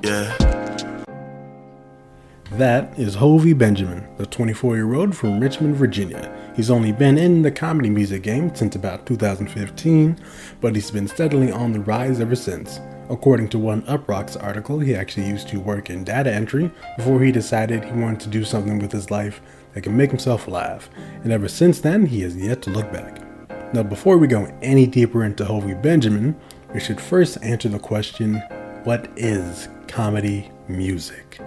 Yeah. That is Hovey Benjamin, the 24-year-old from Richmond, Virginia. He's only been in the comedy music game since about 2015, but he's been steadily on the rise ever since. According to one Uproxx article, he actually used to work in data entry before he decided he wanted to do something with his life that can make himself laugh, and ever since then, he has yet to look back. Now, before we go any deeper into Hovey Benjamin, we should first answer the question, what is comedy music?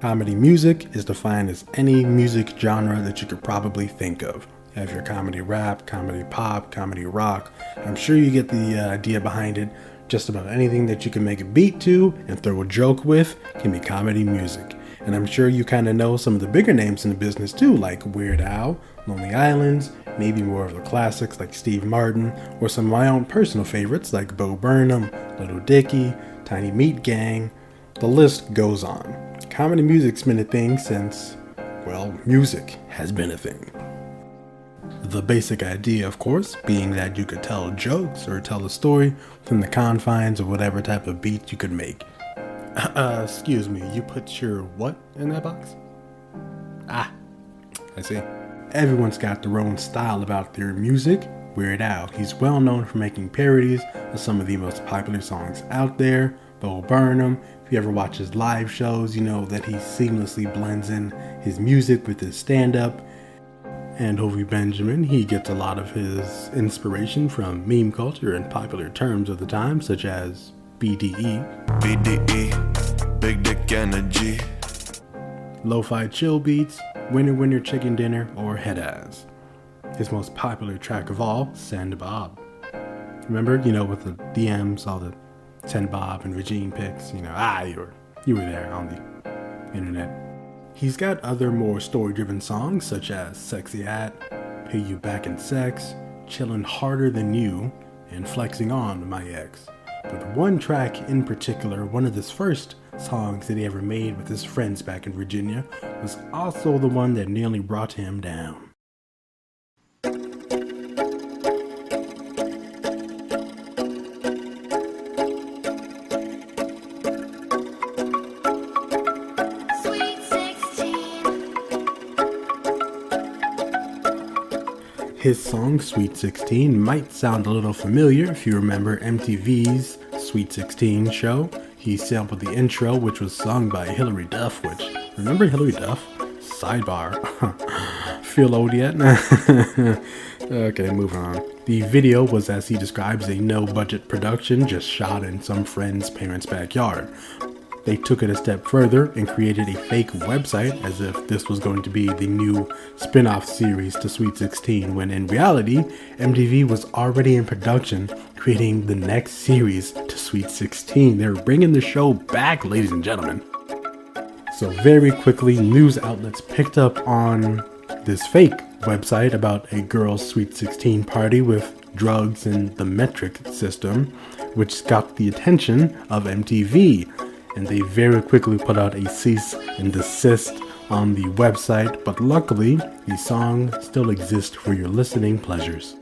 Comedy music is defined as any music genre that you could probably think of. You have your comedy rap, comedy pop, comedy rock. I'm sure you get the idea behind it. Just about anything that you can make a beat to and throw a joke with can be comedy music. And I'm sure you kind of know some of the bigger names in the business too, like Weird Al, Lonely Islands, maybe more of the classics like Steve Martin, or some of my own personal favorites like Bo Burnham, Little Dicky, Tiny Meat Gang. The list goes on. Comedy music's been a thing since, well, music has been a thing. The basic idea, of course, being that you could tell jokes or tell a story within the confines of whatever type of beat you could make. Excuse me, you put your what in that box? Ah, I see. Everyone's got their own style about their music. Weird Al, he's well known for making parodies of some of the most popular songs out there. Bo Burnham, if you ever watch his live shows, you know that he seamlessly blends in his music with his stand-up. And Hovey Benjamin, he gets a lot of his inspiration from meme culture and popular terms of the time, such as BDE, Big Dick Energy, Lo-Fi Chill Beats, Winner Winner Chicken Dinner, or Head Ass. His most popular track of all, Send Bob. Remember, with the DMs, all the Send Bob and Regine pics, you were there on the internet. He's got other more story-driven songs such as Sexy Hat, Pay You Back in Sex, Chillin' Harder Than You, and Flexing On My Ex. But one track in particular, one of his first songs that he ever made with his friends back in Virginia, was also the one that nearly brought him down. His song Sweet 16 might sound a little familiar if you remember MTV's Sweet 16 show. He sampled the intro, which was sung by Hilary Duff, remember Hilary Duff? Sidebar. Feel old yet? Okay, moving on. The video was, as he describes, a no-budget production just shot in some friend's parents' backyard. They took it a step further and created a fake website as if this was going to be the new spin-off series to Sweet 16, when in reality, MTV was already in production creating the next series to Sweet 16. They were bringing the show back, ladies and gentlemen. So very quickly, news outlets picked up on this fake website about a girl's Sweet 16 party with drugs and the metric system, which got the attention of MTV. And they very quickly put out a cease and desist on the website, but luckily, the song still exists for your listening pleasures.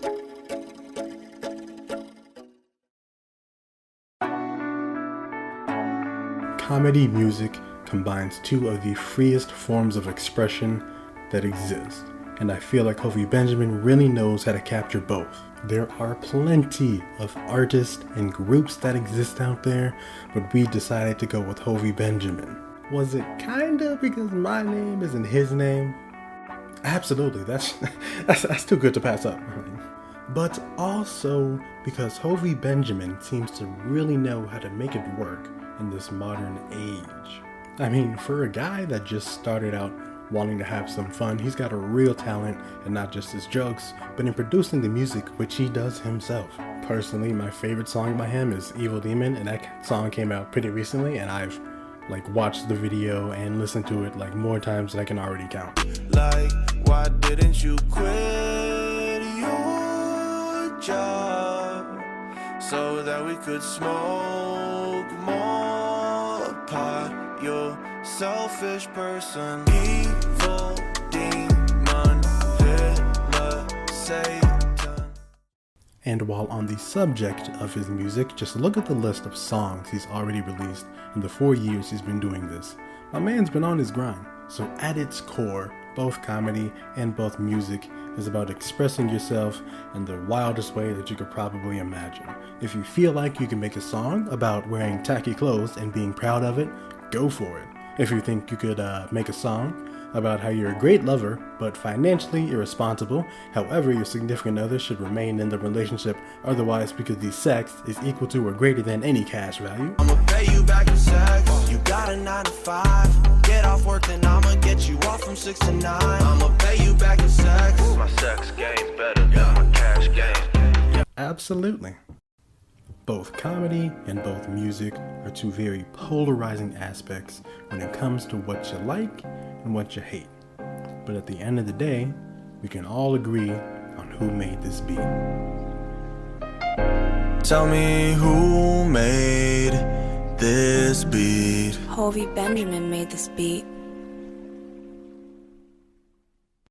Comedy music combines two of the freest forms of expression that exist, and I feel like Hovey Benjamin really knows how to capture both. There are plenty of artists and groups that exist out there, but we decided to go with Hovey Benjamin. Was it kinda because my name isn't his name? Absolutely, that's too good to pass up. But also because Hovey Benjamin seems to really know how to make it work in this modern age. I mean, for a guy that just started out wanting to have some fun, he's got a real talent in not just his jokes, but in producing the music, which he does himself. Personally, my favorite song by him is Evil Demon, and that song came out pretty recently, and I've watched the video and listened to it more times than I can already count. Why didn't you quit your job so that we could smoke more pot? You're selfish person, evil demon, Hitler, Satan. And while on the subject of his music, just look at the list of songs he's already released in the 4 years he's been doing this. My man's been on his grind. So at its core, both comedy and both music is about expressing yourself in the wildest way that you could probably imagine. If you feel like you can make a song about wearing tacky clothes and being proud of it, go for it. If you think you could make a song about how you're a great lover but financially irresponsible, however your significant other should remain in the relationship otherwise because the sex is equal to or greater than any cash value. I'ma pay you back in sex. You got a 9 to 5. Get off work, then I'ma get you off from 6 to 9. I'ma pay you back in sex. My sex game's better than my cash game. Absolutely. Both comedy and both music are two very polarizing aspects when it comes to what you like and what you hate. But at the end of the day, we can all agree on who made this beat. Tell me who made this beat. Hovey Benjamin made this beat.